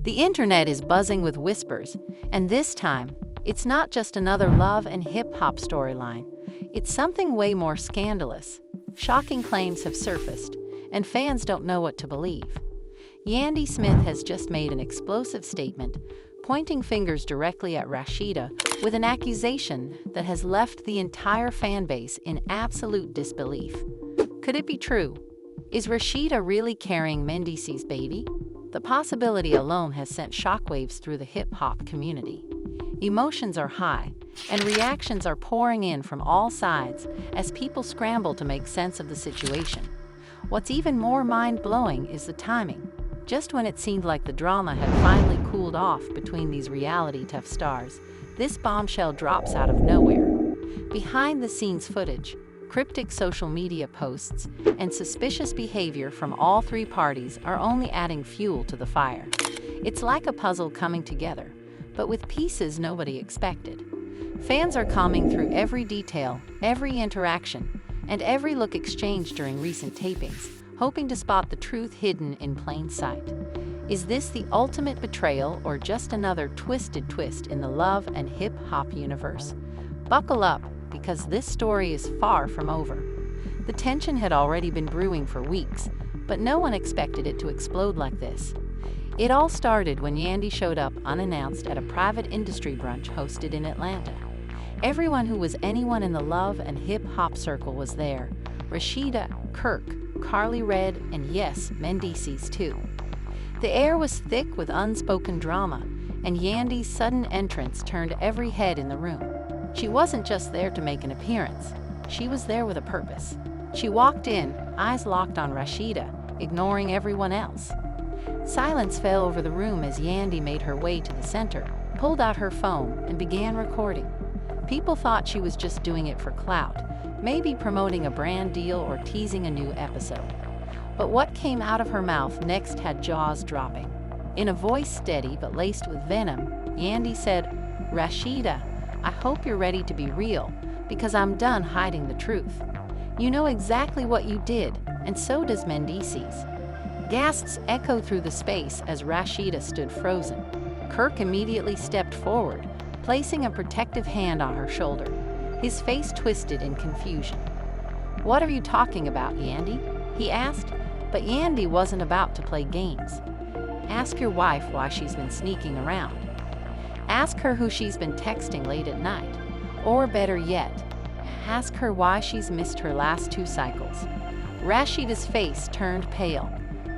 The internet is buzzing with whispers, and this time, it's not just another love and hip-hop storyline. It's something way more scandalous. Shocking claims have surfaced, and fans don't know what to believe. Yandy Smith has just made an explosive statement, pointing fingers directly at Rashida with an accusation that has left the entire fanbase in absolute disbelief. Could it be true? Is Rashida really carrying Mendeecees' baby? The possibility alone has sent shockwaves through the hip-hop community. Emotions are high, and reactions are pouring in from all sides as people scramble to make sense of the situation. What's even more mind-blowing is the timing. Just when it seemed like the drama had finally cooled off between these reality-tough stars, this bombshell drops out of nowhere. Behind-the-scenes footage, cryptic social media posts, and suspicious behavior from all three parties are only adding fuel to the fire. It's like a puzzle coming together, but with pieces nobody expected. Fans are combing through every detail, every interaction, and every look exchanged during recent tapings, hoping to spot the truth hidden in plain sight. Is this the ultimate betrayal or just another twisted twist in the love and hip-hop universe? Buckle up, because this story is far from over. The tension had already been brewing for weeks, but no one expected it to explode like this. It all started when Yandy showed up unannounced at a private industry brunch hosted in Atlanta. Everyone who was anyone in the love and hip-hop circle was there. Rasheeda, Kirk, Carly Red, and yes, Mendeecees too. The air was thick with unspoken drama, and Yandy's sudden entrance turned every head in the room. She wasn't just there to make an appearance. She was there with a purpose. She walked in, eyes locked on Rashida, ignoring everyone else. Silence fell over the room as Yandy made her way to the center, pulled out her phone, and began recording. People thought she was just doing it for clout, maybe promoting a brand deal or teasing a new episode. But what came out of her mouth next had jaws dropping. In a voice steady but laced with venom, Yandy said, "Rashida, I hope you're ready to be real, because I'm done hiding the truth. You know exactly what you did, and so does Mendeecees." Gasps echoed through the space as Rashida stood frozen. Kirk immediately stepped forward, placing a protective hand on her shoulder. His face twisted in confusion. "What are you talking about, Yandy?" he asked, but Yandy wasn't about to play games. "Ask your wife why she's been sneaking around. Ask her who she's been texting late at night. Or better yet, ask her why she's missed her last 2 cycles." Rashida's face turned pale.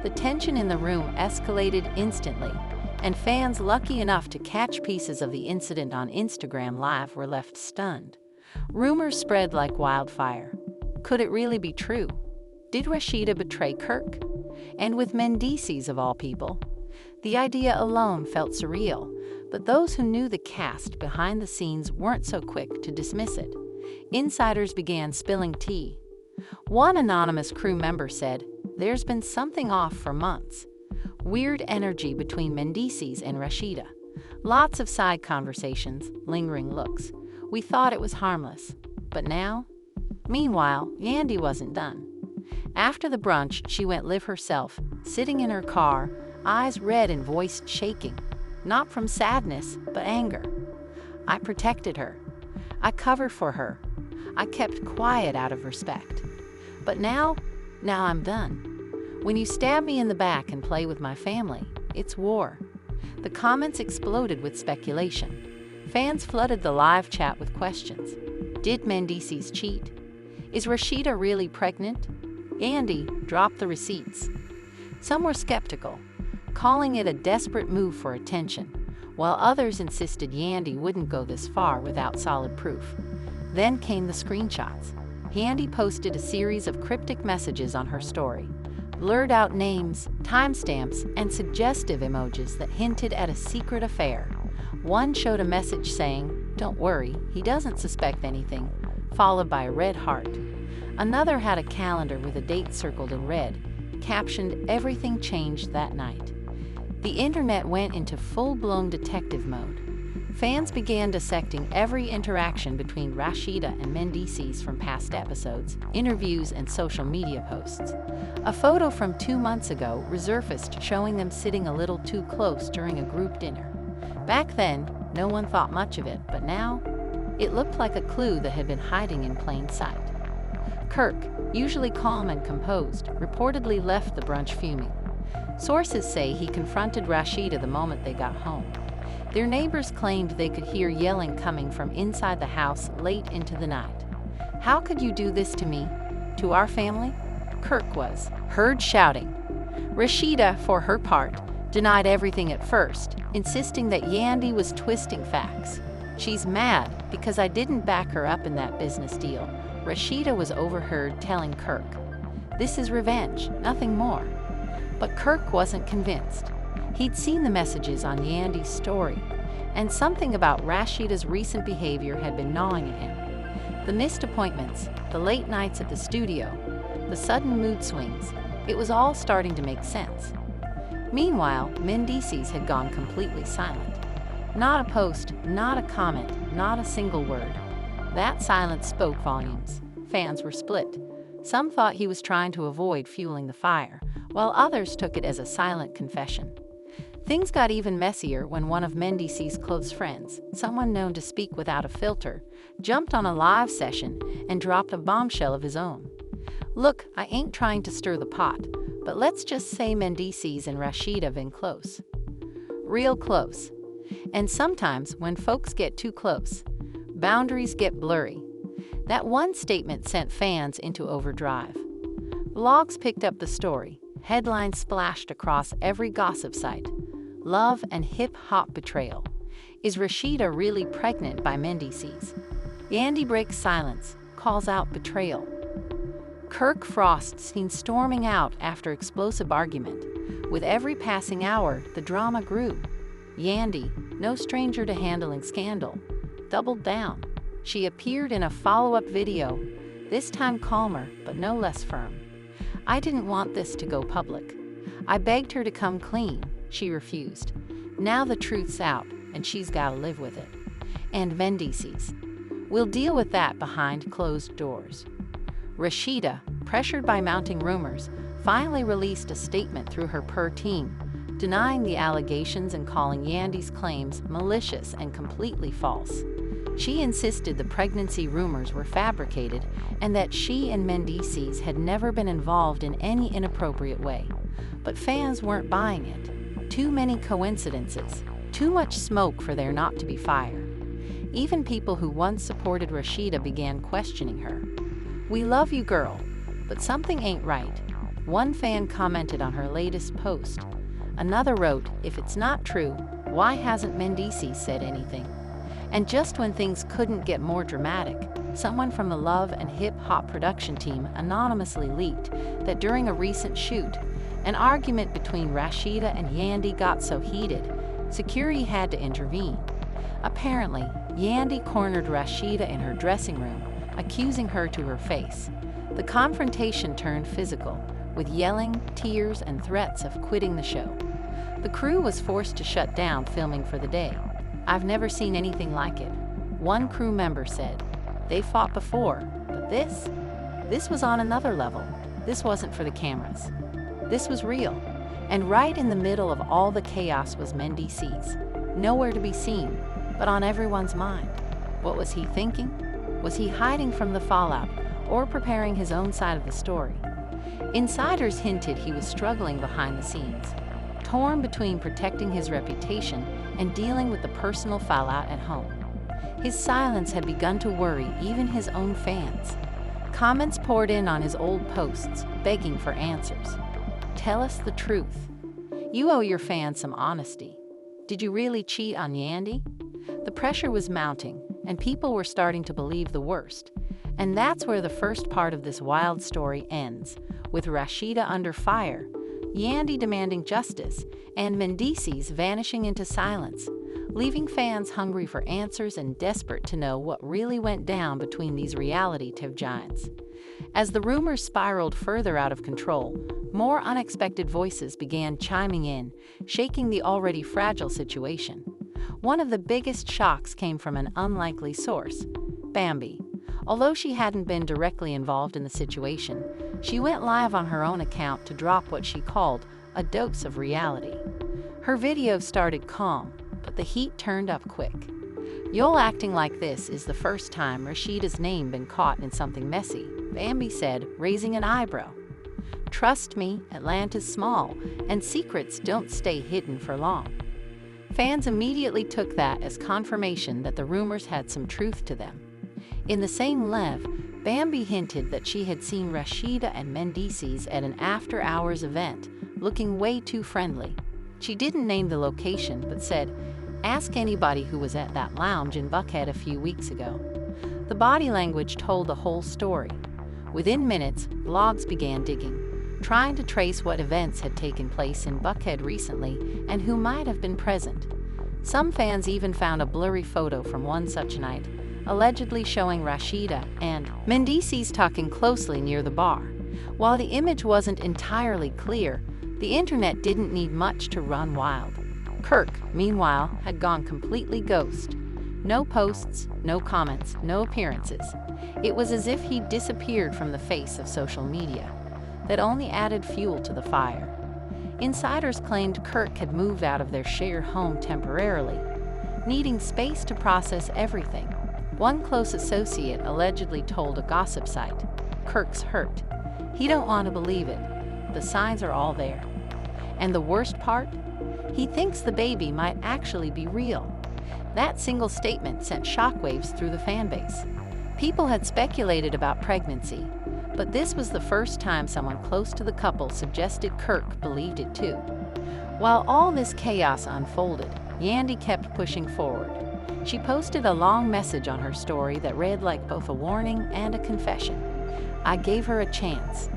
The tension in the room escalated instantly, and fans lucky enough to catch pieces of the incident on Instagram Live were left stunned. Rumors spread like wildfire. Could it really be true? Did Rashida betray Kirk? And with Mendeecees of all people? The idea alone felt surreal, but those who knew the cast behind the scenes weren't so quick to dismiss it. Insiders began spilling tea. One anonymous crew member said, "There's been something off for months. Weird energy between Mendeecees and Rashida. Lots of side conversations, lingering looks. We thought it was harmless. But now?" Meanwhile, Yandy wasn't done. After the brunch, she went live herself, sitting in her car, eyes red and voice shaking. Not from sadness, but anger. "I protected her. I covered for her. I kept quiet out of respect. But now I'm done. When you stab me in the back and play with my family, it's war." The comments exploded with speculation. Fans flooded the live chat with questions. Did Mendeecees cheat? Is Rashida really pregnant? Yandy dropped the receipts. Some were skeptical, calling it a desperate move for attention, while others insisted Yandy wouldn't go this far without solid proof. Then came the screenshots. Yandy posted a series of cryptic messages on her story, blurred out names, timestamps, and suggestive emojis that hinted at a secret affair. One showed a message saying, "Don't worry, he doesn't suspect anything," followed by a red heart. Another had a calendar with a date circled in red, captioned, "Everything changed that night." The internet went into full-blown detective mode. Fans began dissecting every interaction between Rashida and Mendeecees from past episodes, interviews, and social media posts. A photo from 2 months ago resurfaced showing them sitting a little too close during a group dinner. Back then, no one thought much of it, but now, it looked like a clue that had been hiding in plain sight. Kirk, usually calm and composed, reportedly left the brunch fuming. Sources say he confronted Rashida the moment they got home. Their neighbors claimed they could hear yelling coming from inside the house late into the night. "How could you do this to me? To our family?" Kirk was heard shouting. Rashida, for her part, denied everything at first, insisting that Yandy was twisting facts. "She's mad because I didn't back her up in that business deal," Rashida was overheard telling Kirk. "This is revenge, nothing more." But Kirk wasn't convinced. He'd seen the messages on Yandy's story, and something about Rashida's recent behavior had been gnawing at him. The missed appointments, the late nights at the studio, the sudden mood swings, it was all starting to make sense. Meanwhile, Mendeecees had gone completely silent. Not a post, not a comment, not a single word. That silence spoke volumes. Fans were split. Some thought he was trying to avoid fueling the fire, while others took it as a silent confession. Things got even messier when one of Mendeecees' close friends, someone known to speak without a filter, jumped on a live session and dropped a bombshell of his own. "Look, I ain't trying to stir the pot, but let's just say Mendeecees and Rashida been close. Real close. And sometimes when folks get too close, boundaries get blurry." That one statement sent fans into overdrive. Blogs picked up the story. Headlines splashed across every gossip site. Love and hip-hop betrayal. Is Rashida really pregnant by Mendeecees? Yandy breaks silence, calls out betrayal. Kirk Frost seen storming out after explosive argument. With every passing hour, the drama grew. Yandy, no stranger to handling scandal, doubled down. She appeared in a follow-up video, this time calmer but no less firm. "I didn't want this to go public. I begged her to come clean. She refused. Now the truth's out, and she's got to live with it. And Mendeecees. We'll deal with that behind closed doors." Rashida, pressured by mounting rumors, finally released a statement through her PR team, denying the allegations and calling Yandy's claims malicious and completely false. She insisted the pregnancy rumors were fabricated and that she and Mendeecees had never been involved in any inappropriate way. But fans weren't buying it. Too many coincidences, too much smoke for there not to be fire. Even people who once supported Rashida began questioning her. "We love you, girl, but something ain't right." One fan commented on her latest post. Another wrote, "If it's not true, why hasn't Mendeecees said anything?" And just when things couldn't get more dramatic, someone from the Love and Hip Hop production team anonymously leaked that during a recent shoot, an argument between Rashida and Yandy got so heated, security had to intervene. Apparently, Yandy cornered Rashida in her dressing room, accusing her to her face. The confrontation turned physical, with yelling, tears, and threats of quitting the show. The crew was forced to shut down filming for the day. "I've never seen anything like it," one crew member said. "They fought before, but this was on another level. This wasn't for the cameras. This was real." And right in the middle of all the chaos was Mendeecees, nowhere to be seen, but on everyone's mind. What was he thinking? Was he hiding from the fallout or preparing his own side of the story? Insiders hinted he was struggling behind the scenes, torn between protecting his reputation and dealing with the personal fallout at home. His silence had begun to worry even his own fans. Comments poured in on his old posts, begging for answers. "Tell us the truth. You owe your fans some honesty. Did you really cheat on Yandy?" The pressure was mounting, and people were starting to believe the worst. And that's where the first part of this wild story ends, with Rashida under fire, Yandy demanding justice, and Mendeecees vanishing into silence, leaving fans hungry for answers and desperate to know what really went down between these reality TV giants. As the rumors spiraled further out of control, more unexpected voices began chiming in, shaking the already fragile situation. One of the biggest shocks came from an unlikely source, Bambi. Although she hadn't been directly involved in the situation, she went live on her own account to drop what she called a dose of reality. Her video started calm, but the heat turned up quick. "You're acting like this is the first time Rashida's name been caught in something messy," Bambi said, raising an eyebrow. "Trust me, Atlanta's small, and secrets don't stay hidden for long." Fans immediately took that as confirmation that the rumors had some truth to them. In the same lev, Bambi hinted that she had seen Rashida and Mendeecees at an after-hours event, looking way too friendly. She didn't name the location, but said, "Ask anybody who was at that lounge in Buckhead a few weeks ago." The body language told the whole story. Within minutes, blogs began digging, trying to trace what events had taken place in Buckhead recently and who might have been present. Some fans even found a blurry photo from one such night, allegedly showing Rashida and Mendeecees talking closely near the bar. While the image wasn't entirely clear, the internet didn't need much to run wild. Kirk, meanwhile, had gone completely ghost. No posts, no comments, no appearances. It was as if he'd disappeared from the face of social media. That only added fuel to the fire. Insiders claimed Kirk had moved out of their shared home temporarily, needing space to process everything. One close associate allegedly told a gossip site, "Kirk's hurt. He don't want to believe it. The signs are all there. And the worst part? He thinks the baby might actually be real." That single statement sent shockwaves through the fanbase. People had speculated about pregnancy, but this was the first time someone close to the couple suggested Kirk believed it too. While all this chaos unfolded, Yandy kept pushing forward. She posted a long message on her story that read like both a warning and a confession. "I gave her a chance.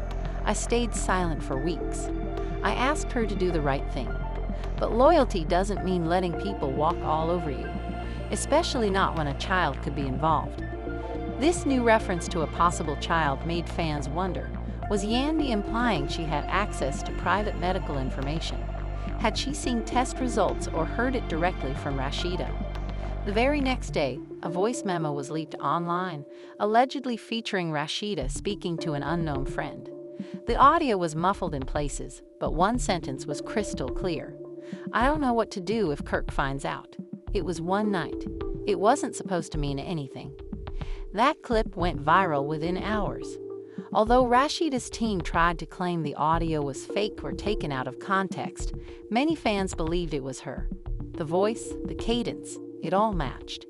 I stayed silent for weeks. I asked her to do the right thing. But loyalty doesn't mean letting people walk all over you, especially not when a child could be involved." This new reference to a possible child made fans wonder, was Yandy implying she had access to private medical information? Had she seen test results or heard it directly from Rashida? The very next day, a voice memo was leaked online, allegedly featuring Rashida speaking to an unknown friend. The audio was muffled in places, but one sentence was crystal clear. "I don't know what to do if Kirk finds out. It was one night. It wasn't supposed to mean anything." That clip went viral within hours. Although Rashida's team tried to claim the audio was fake or taken out of context, many fans believed it was her. The voice, the cadence, it all matched.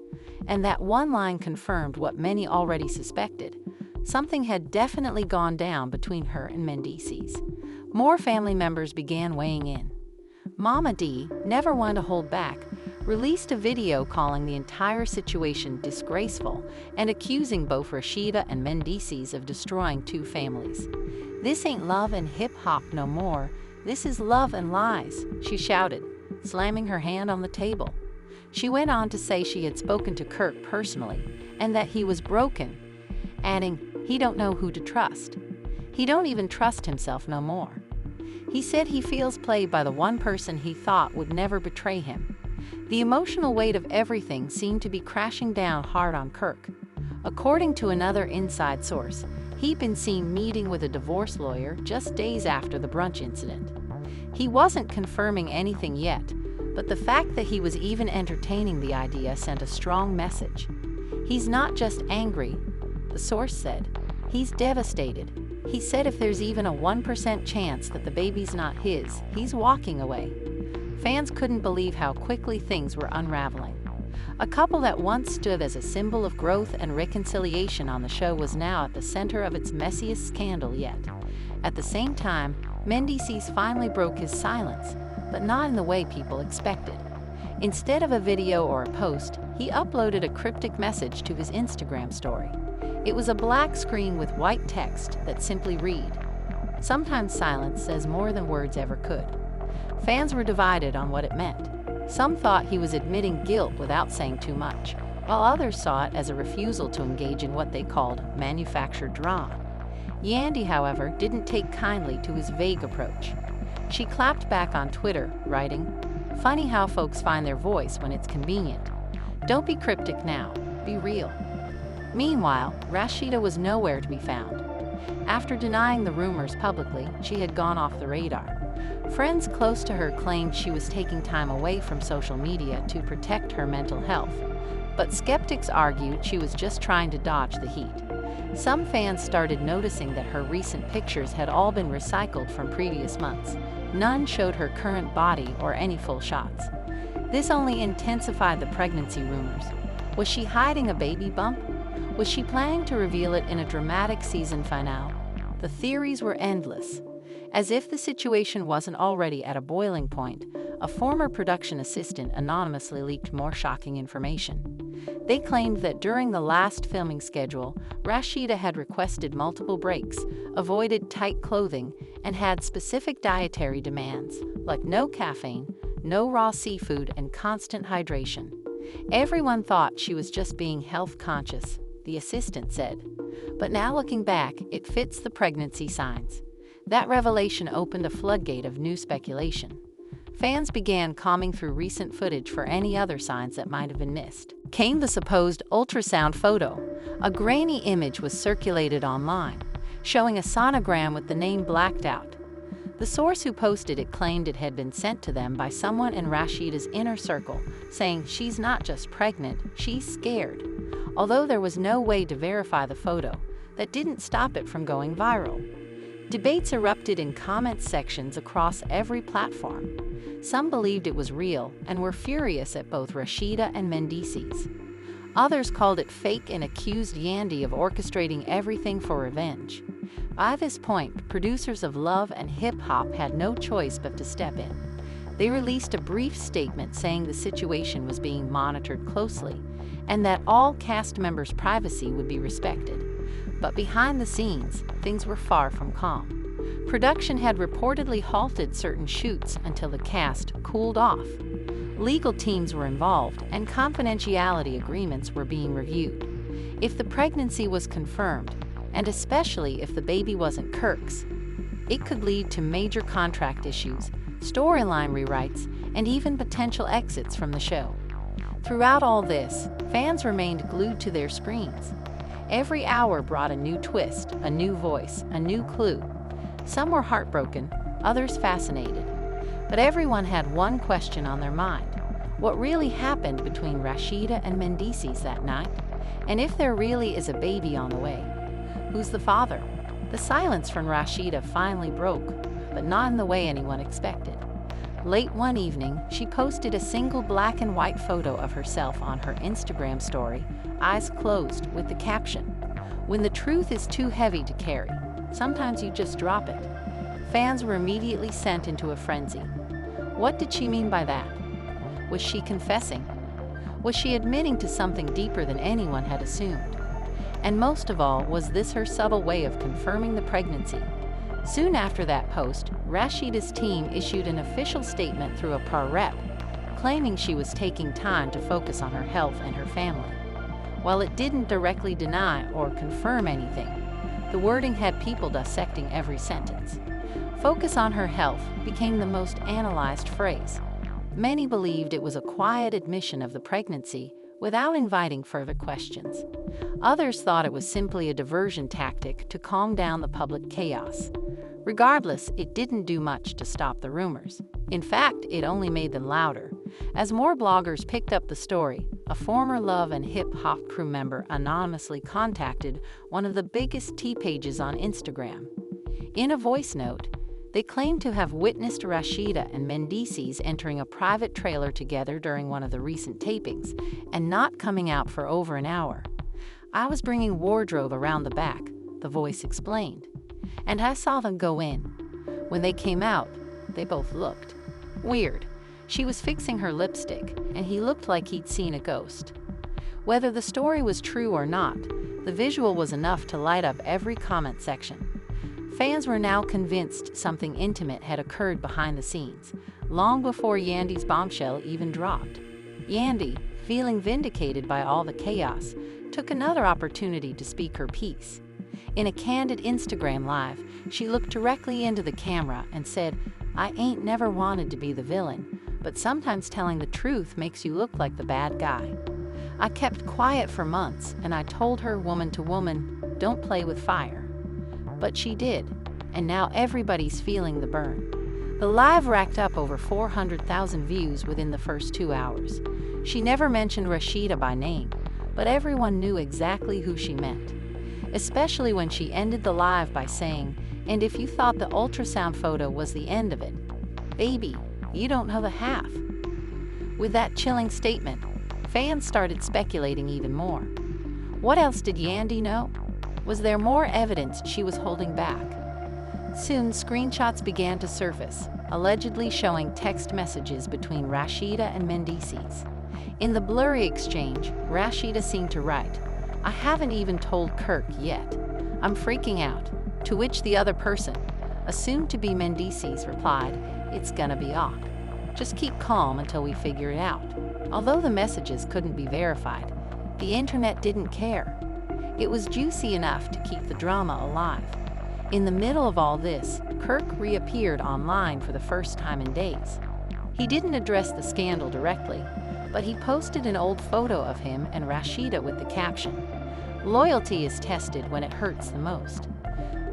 And that one line confirmed what many already suspected. Something had definitely gone down between her and Mendeecees. More family members began weighing in. Mama D, never one to hold back, released a video calling the entire situation disgraceful and accusing both Rashida and Mendeecees of destroying two families. "This ain't love and hip-hop no more. This is love and lies," she shouted, slamming her hand on the table. She went on to say she had spoken to Kirk personally and that he was broken, adding, "He don't know who to trust. He don't even trust himself no more. He said he feels played by the one person he thought would never betray him." The emotional weight of everything seemed to be crashing down hard on Kirk. According to another inside source, he'd been seen meeting with a divorce lawyer just days after the brunch incident. He wasn't confirming anything yet, but the fact that he was even entertaining the idea sent a strong message. "He's not just angry," the source said. "He's devastated. He said if there's even a 1% chance that the baby's not his, he's walking away." Fans couldn't believe how quickly things were unraveling. A couple that once stood as a symbol of growth and reconciliation on the show was now at the center of its messiest scandal yet. At the same time, Mendeecees finally broke his silence, but not in the way people expected. Instead of a video or a post, he uploaded a cryptic message to his Instagram story. It was a black screen with white text that simply read, "Sometimes silence says more than words ever could." Fans were divided on what it meant. Some thought he was admitting guilt without saying too much, while others saw it as a refusal to engage in what they called manufactured drama. Yandy, however, didn't take kindly to his vague approach. She clapped back on Twitter, writing, Funny how folks find their voice when it's convenient. Don't be cryptic now, be real. Meanwhile, Rashida was nowhere to be found. After denying the rumors publicly, she had gone off the radar. Friends close to her claimed she was taking time away from social media to protect her mental health. But skeptics argued she was just trying to dodge the heat. Some fans started noticing that her recent pictures had all been recycled from previous months. None showed her current body or any full shots. This only intensified the pregnancy rumors. Was she hiding a baby bump? Was she planning to reveal it in a dramatic season finale? The theories were endless. As if the situation wasn't already at a boiling point, a former production assistant anonymously leaked more shocking information. They claimed that during the last filming schedule, Rashida had requested multiple breaks, avoided tight clothing, and had specific dietary demands, like no caffeine, no raw seafood, and constant hydration. Everyone thought she was just being health conscious, the assistant said. But now looking back, it fits the pregnancy signs. That revelation opened a floodgate of new speculation. Fans began combing through recent footage for any other signs that might have been missed. Came the supposed ultrasound photo. A grainy image was circulated online, showing a sonogram with the name blacked out. The source who posted it claimed it had been sent to them by someone in Rashida's inner circle, saying she's not just pregnant, she's scared. Although there was no way to verify the photo, that didn't stop it from going viral. Debates erupted in comment sections across every platform. Some believed it was real and were furious at both Rasheeda and Mendeecees. Others called it fake and accused Yandy of orchestrating everything for revenge. By this point, producers of Love and Hip Hop had no choice but to step in. They released a brief statement saying the situation was being monitored closely and that all cast members' privacy would be respected. But behind the scenes, things were far from calm. Production had reportedly halted certain shoots until the cast cooled off. Legal teams were involved, and confidentiality agreements were being reviewed. If the pregnancy was confirmed, and especially if the baby wasn't Kirk's, it could lead to major contract issues, storyline rewrites, and even potential exits from the show. Throughout all this, fans remained glued to their screens. Every hour brought a new twist, a new voice, a new clue. Some were heartbroken, others fascinated. But everyone had one question on their mind. What really happened between Rashida and Mendeecees that night? And if there really is a baby on the way? Who's the father? The silence from Rashida finally broke, but not in the way anyone expected. Late one evening, she posted a single black and white photo of herself on her Instagram story, eyes closed, with the caption, "When the truth is too heavy to carry, sometimes you just drop it." Fans were immediately sent into a frenzy. What did she mean by that? Was she confessing? Was she admitting to something deeper than anyone had assumed? And most of all, was this her subtle way of confirming the pregnancy? Soon after that post, Rashida's team issued an official statement through a PR rep, claiming she was taking time to focus on her health and her family. While it didn't directly deny or confirm anything, the wording had people dissecting every sentence. Focus on her health became the most analyzed phrase. Many believed it was a quiet admission of the pregnancy without inviting further questions. Others thought it was simply a diversion tactic to calm down the public chaos. Regardless, it didn't do much to stop the rumors. In fact, it only made them louder. As more bloggers picked up the story, a former Love and Hip Hop crew member anonymously contacted one of the biggest tea pages on Instagram. In a voice note, they claimed to have witnessed Rashida and Mendeecees entering a private trailer together during one of the recent tapings and not coming out for over an hour. "I was bringing wardrobe around the back," the voice explained, "and I saw them go in. When they came out, they both looked weird. She was fixing her lipstick, and he looked like he'd seen a ghost." Whether the story was true or not, the visual was enough to light up every comment section. Fans were now convinced something intimate had occurred behind the scenes, long before Yandy's Bombshell even dropped. Yandy, feeling vindicated by all the chaos, took another opportunity to speak her piece. In a candid Instagram live, she looked directly into the camera and said, "I ain't never wanted to be the villain, but sometimes telling the truth makes you look like the bad guy. I kept quiet for months, and I told her woman to woman, don't play with fire. But she did, and now everybody's feeling the burn. The live racked up over 400,000 views within the first 2 hours. She never mentioned Rashida by name, but everyone knew exactly who she meant. Especially when she ended the live by saying, and if you thought the ultrasound photo was the end of it, baby, you don't know the half. With that chilling statement, fans started speculating even more. What else did Yandy know? Was there more evidence she was holding back? Soon, screenshots began to surface, allegedly showing text messages between Rasheeda and Mendeecees. In the blurry exchange, Rashida seemed to write, I haven't even told Kirk yet. I'm freaking out. To which the other person, assumed to be Mendeecees, replied, it's gonna be awk. Just keep calm until we figure it out. Although the messages couldn't be verified, the internet didn't care. It was juicy enough to keep the drama alive. In the middle of all this, Kirk reappeared online for the first time in days. He didn't address the scandal directly, but he posted an old photo of him and Rashida with the caption, loyalty is tested when it hurts the most.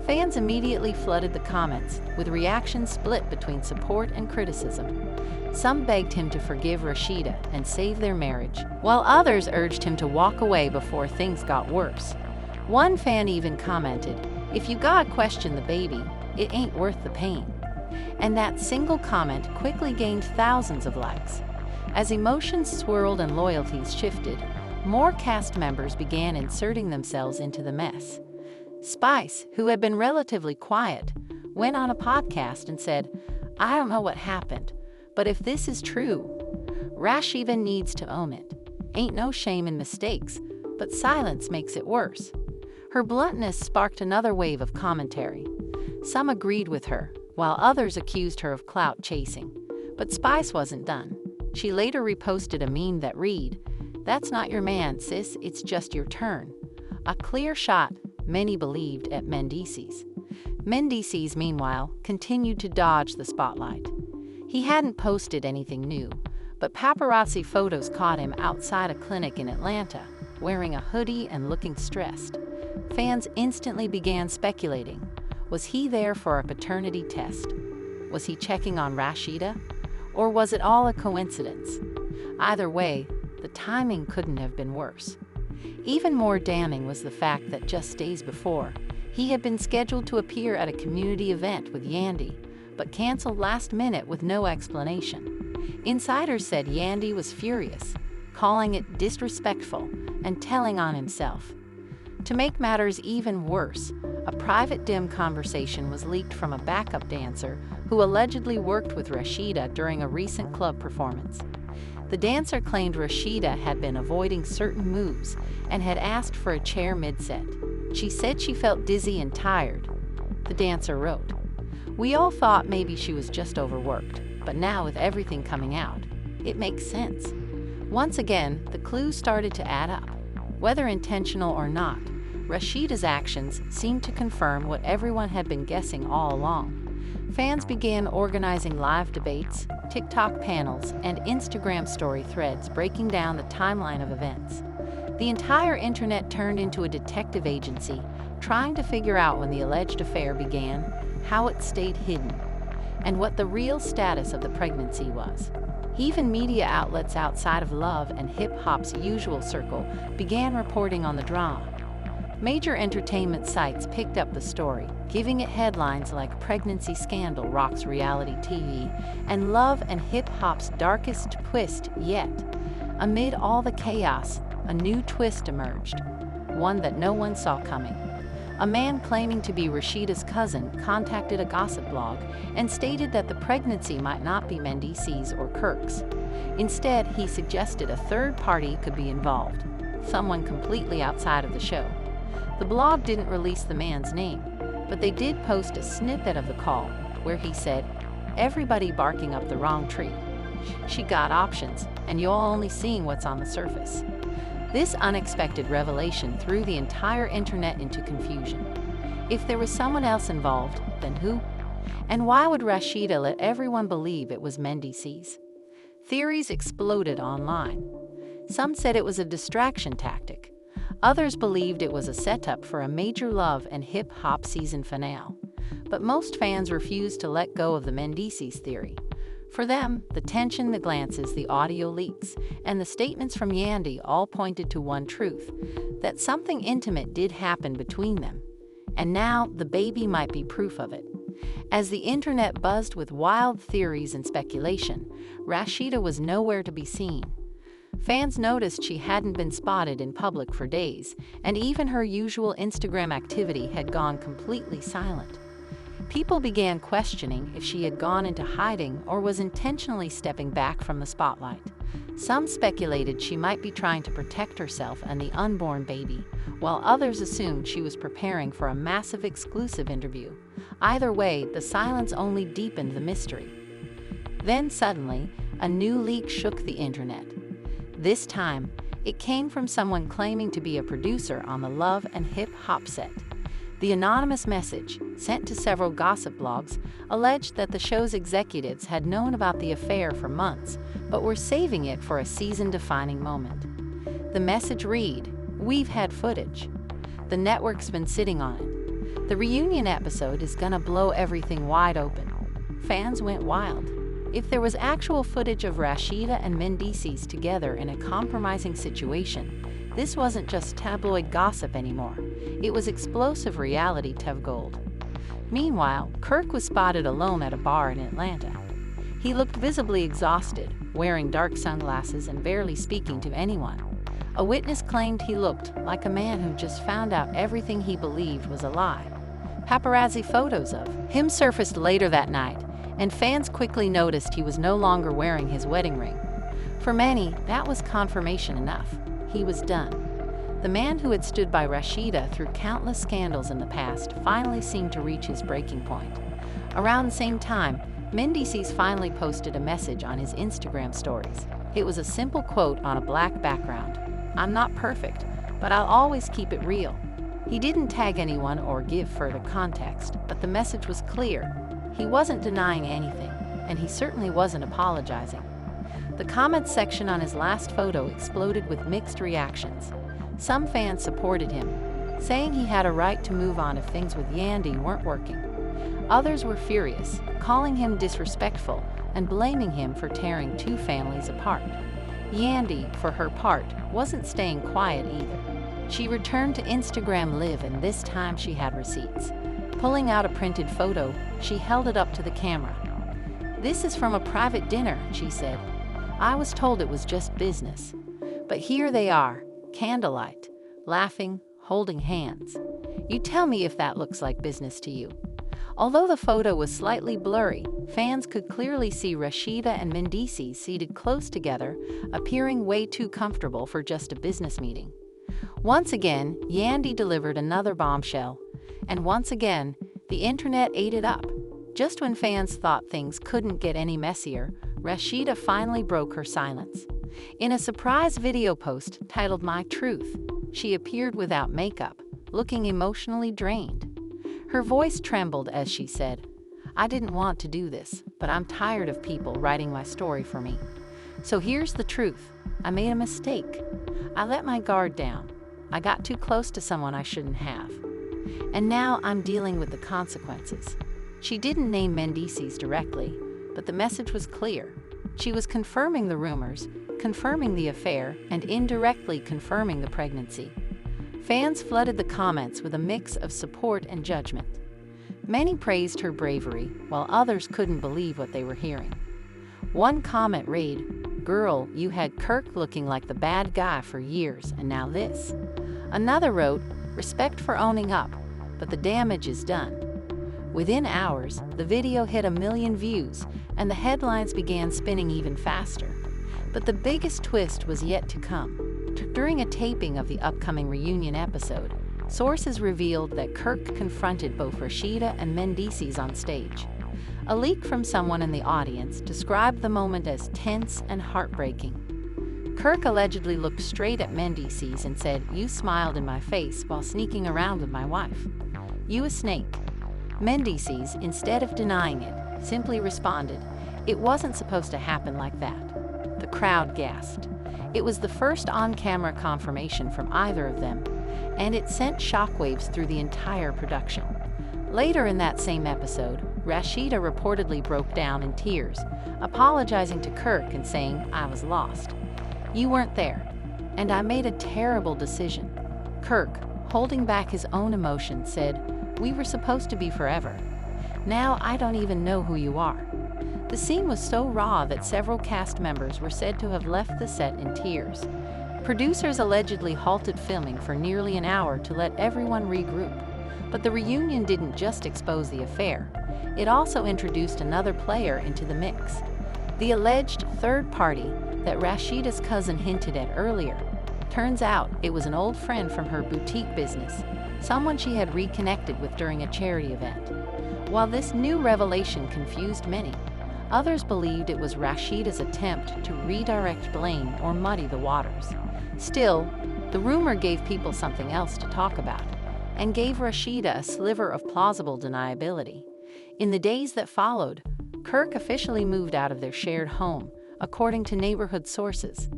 Fans immediately flooded the comments, with reactions split between support and criticism. Some begged him to forgive Rashida and save their marriage, while others urged him to walk away before things got worse. One fan even commented, if you gotta question the baby, it ain't worth the pain. And that single comment quickly gained thousands of likes. As emotions swirled and loyalties shifted, more cast members began inserting themselves into the mess. Spice, who had been relatively quiet, went on a podcast and said, I don't know what happened, but if this is true, Rashida needs to own it. Ain't no shame in mistakes, but silence makes it worse. Her bluntness sparked another wave of commentary. Some agreed with her, while others accused her of clout chasing. But Spice wasn't done. She later reposted a meme that read, that's not your man, sis, it's just your turn. A clear shot, many believed, at Mendeecees. Mendeecees, meanwhile, continued to dodge the spotlight. He hadn't posted anything new, but paparazzi photos caught him outside a clinic in Atlanta, wearing a hoodie and looking stressed. Fans instantly began speculating. Was he there for a paternity test? Was he checking on Rashida? Or was it all a coincidence? Either way, the timing couldn't have been worse. Even more damning was the fact that just days before, he had been scheduled to appear at a community event with Yandy, but canceled last minute with no explanation. Insiders said Yandy was furious, calling it disrespectful and telling on himself. To make matters even worse, a private dim conversation was leaked from a backup dancer who allegedly worked with Rashida during a recent club performance. The dancer claimed Rashida had been avoiding certain moves and had asked for a chair mid-set. She said she felt dizzy and tired. The dancer wrote, we all thought maybe she was just overworked, but now with everything coming out, it makes sense. Once again, the clues started to add up. Whether intentional or not, Rashida's actions seemed to confirm what everyone had been guessing all along. Fans began organizing live debates, TikTok panels, and Instagram story threads breaking down the timeline of events. The entire internet turned into a detective agency, trying to figure out when the alleged affair began, how it stayed hidden, and what the real status of the pregnancy was. Even media outlets outside of love and hip-hop's usual circle began reporting on the drama. Major entertainment sites picked up the story, giving it headlines like Pregnancy Scandal Rocks Reality TV and Love and Hip-Hop's Darkest Twist Yet. Amid all the chaos, a new twist emerged, one that no one saw coming. A man claiming to be Rashida's cousin contacted a gossip blog and stated that the pregnancy might not be Mendeecees or Kirk's. Instead, he suggested a third party could be involved, someone completely outside of the show. The blog didn't release the man's name, but they did post a snippet of the call where he said, everybody barking up the wrong tree. She got options, and you're only seeing what's on the surface. This unexpected revelation threw the entire internet into confusion. If there was someone else involved, then who? And why would Rashida let everyone believe it was Mendeecees? Theories exploded online. Some said it was a distraction tactic. Others believed it was a setup for a major love and hip-hop season finale. But most fans refused to let go of the Mendeecees theory. For them, the tension, the glances, the audio leaks, and the statements from Yandy all pointed to one truth, that something intimate did happen between them. And now, the baby might be proof of it. As the internet buzzed with wild theories and speculation, Rashida was nowhere to be seen. Fans noticed she hadn't been spotted in public for days, and even her usual Instagram activity had gone completely silent. People began questioning if she had gone into hiding or was intentionally stepping back from the spotlight. Some speculated she might be trying to protect herself and the unborn baby, while others assumed she was preparing for a massive exclusive interview. Either way, the silence only deepened the mystery. Then suddenly, a new leak shook the internet. This time, it came from someone claiming to be a producer on the Love and Hip Hop set. The anonymous message, sent to several gossip blogs, alleged that the show's executives had known about the affair for months, but were saving it for a season-defining moment. The message read, "We've had footage. The network's been sitting on it. The reunion episode is gonna blow everything wide open." Fans went wild. If there was actual footage of Rasheeda and Mendeecees together in a compromising situation, this wasn't just tabloid gossip anymore. It was explosive reality TEV gold. Meanwhile, Kirk was spotted alone at a bar in Atlanta. He looked visibly exhausted, wearing dark sunglasses and barely speaking to anyone. A witness claimed he looked like a man who just found out everything he believed was a lie. Paparazzi photos of him surfaced later that night, and fans quickly noticed he was no longer wearing his wedding ring. For many, that was confirmation enough. He was done. The man who had stood by Rashida through countless scandals in the past finally seemed to reach his breaking point. Around the same time, Mendeecees finally posted a message on his Instagram stories. It was a simple quote on a black background. "I'm not perfect, but I'll always keep it real." He didn't tag anyone or give further context, but the message was clear. He wasn't denying anything, and he certainly wasn't apologizing. The comments section on his last photo exploded with mixed reactions. Some fans supported him, saying he had a right to move on if things with Yandy weren't working. Others were furious, calling him disrespectful and blaming him for tearing two families apart. Yandy, for her part, wasn't staying quiet either. She returned to Instagram Live, and this time she had receipts. Pulling out a printed photo, she held it up to the camera. "This is from a private dinner," she said. "I was told it was just business. But here they are, candlelight, laughing, holding hands. You tell me if that looks like business to you." Although the photo was slightly blurry, fans could clearly see Rashida and Mendeecees seated close together, appearing way too comfortable for just a business meeting. Once again, Yandy delivered another bombshell, and once again, the internet ate it up. Just when fans thought things couldn't get any messier, Rashida finally broke her silence. In a surprise video post titled "My Truth," she appeared without makeup, looking emotionally drained. Her voice trembled as she said, "I didn't want to do this, but I'm tired of people writing my story for me. So here's the truth. I made a mistake. I let my guard down. I got too close to someone I shouldn't have. And now I'm dealing with the consequences." She didn't name Mendeecees directly, but the message was clear. She was confirming the rumors, confirming the affair, and indirectly confirming the pregnancy. Fans flooded the comments with a mix of support and judgment. Many praised her bravery, while others couldn't believe what they were hearing. One comment read, "Girl, you had Kirk looking like the bad guy for years, and now this." Another wrote, "Respect for owning up, but the damage is done." Within hours, the video hit 1 million views, and the headlines began spinning even faster. But the biggest twist was yet to come. During a taping of the upcoming reunion episode, sources revealed that Kirk confronted both Rashida and Mendeecees on stage. A leak from someone in the audience described the moment as tense and heartbreaking. Kirk allegedly looked straight at Mendeecees and said, "You smiled in my face while sneaking around with my wife. You a snake." Mendeecees, instead of denying it, simply responded, "It wasn't supposed to happen like that." The crowd gasped. It was the first on-camera confirmation from either of them, and it sent shockwaves through the entire production. Later in that same episode, Rashida reportedly broke down in tears, apologizing to Kirk and saying, "I was lost. You weren't there, and I made a terrible decision." Kirk, holding back his own emotions, said, "We were supposed to be forever. Now I don't even know who you are." The scene was so raw that several cast members were said to have left the set in tears. Producers allegedly halted filming for nearly an hour to let everyone regroup. But the reunion didn't just expose the affair. It also introduced another player into the mix. The alleged third party that Rashida's cousin hinted at earlier. Turns out it was an old friend from her boutique business, someone she had reconnected with during a charity event. While this new revelation confused many, others believed it was Rashida's attempt to redirect blame or muddy the waters. Still, the rumor gave people something else to talk about, and gave Rashida a sliver of plausible deniability. In the days that followed, Kirk officially moved out of their shared home, according to neighborhood sources.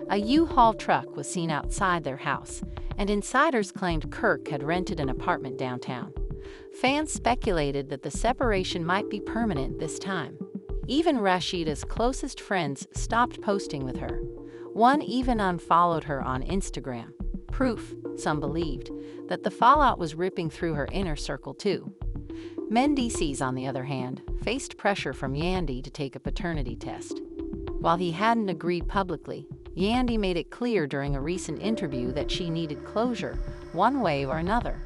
A U-Haul truck was seen outside their house, and insiders claimed Kirk had rented an apartment downtown. Fans speculated that the separation might be permanent this time. Even Rashida's closest friends stopped posting with her. One even unfollowed her on Instagram. Proof, some believed, that the fallout was ripping through her inner circle too. Mendeecees, on the other hand, faced pressure from Yandy to take a paternity test. While he hadn't agreed publicly, Yandy made it clear during a recent interview that she needed closure, one way or another.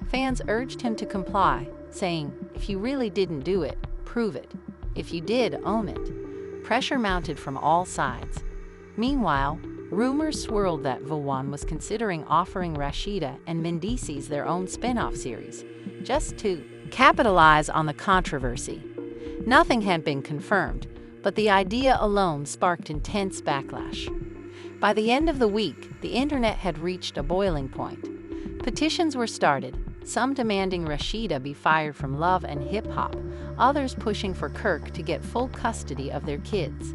Fans urged him to comply, saying, "If you really didn't do it, prove it. If you did, own it." Pressure mounted from all sides. Meanwhile, rumors swirled that Vawan was considering offering Rashida and Mendeecees their own spin-off series, just to capitalize on the controversy. Nothing had been confirmed, but the idea alone sparked intense backlash. By the end of the week, the internet had reached a boiling point. Petitions were started, some demanding Rashida be fired from Love and Hip Hop, others pushing for Kirk to get full custody of their kids.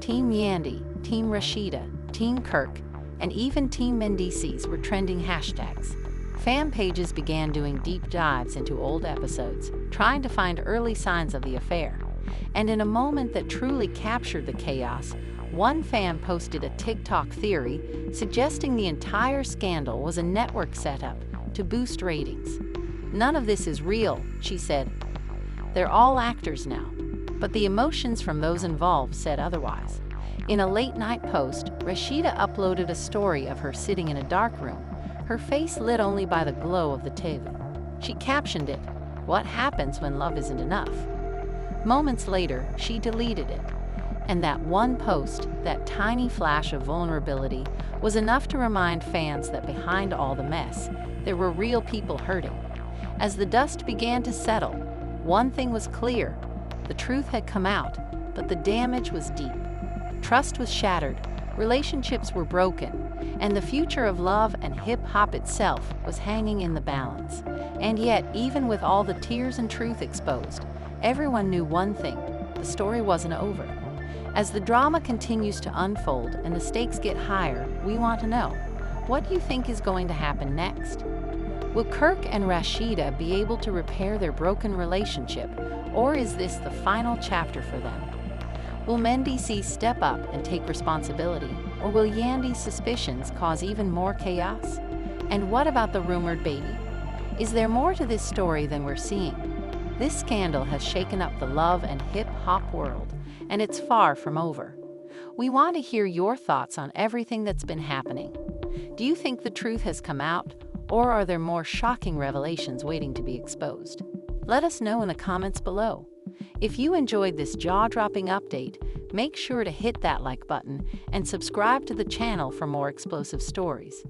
Team Yandy, Team Rashida, Team Kirk, and even Team Mendeecees were trending hashtags. Fan pages began doing deep dives into old episodes, trying to find early signs of the affair. And in a moment that truly captured the chaos, one fan posted a TikTok theory suggesting the entire scandal was a network setup to boost ratings. "None of this is real," she said. "They're all actors now." But the emotions from those involved said otherwise. In a late-night post, Rashida uploaded a story of her sitting in a dark room, her face lit only by the glow of the TV. She captioned it, "What happens when love isn't enough?" Moments later, she deleted it. And that one post, that tiny flash of vulnerability, was enough to remind fans that behind all the mess, there were real people hurting. As the dust began to settle, one thing was clear: the truth had come out, but the damage was deep. Trust was shattered, relationships were broken, and the future of love and hip-hop itself was hanging in the balance. And yet, even with all the tears and truth exposed, everyone knew one thing: the story wasn't over. As the drama continues to unfold and the stakes get higher, we want to know, what do you think is going to happen next? Will Kirk and Rashida be able to repair their broken relationship, or is this the final chapter for them? Will Mendeecees step up and take responsibility, or will Yandy's suspicions cause even more chaos? And what about the rumored baby? Is there more to this story than we're seeing? This scandal has shaken up the love and hip-hop world, and it's far from over. We want to hear your thoughts on everything that's been happening. Do you think the truth has come out, or are there more shocking revelations waiting to be exposed? Let us know in the comments below. If you enjoyed this jaw-dropping update, make sure to hit that like button and subscribe to the channel for more explosive stories.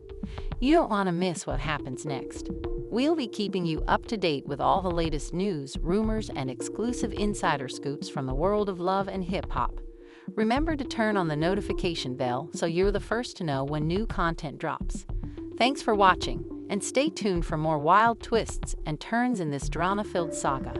You don't want to miss what happens next. We'll be keeping you up to date with all the latest news, rumors, and exclusive insider scoops from the world of love and hip-hop. Remember to turn on the notification bell so you're the first to know when new content drops. Thanks for watching, and stay tuned for more wild twists and turns in this drama-filled saga.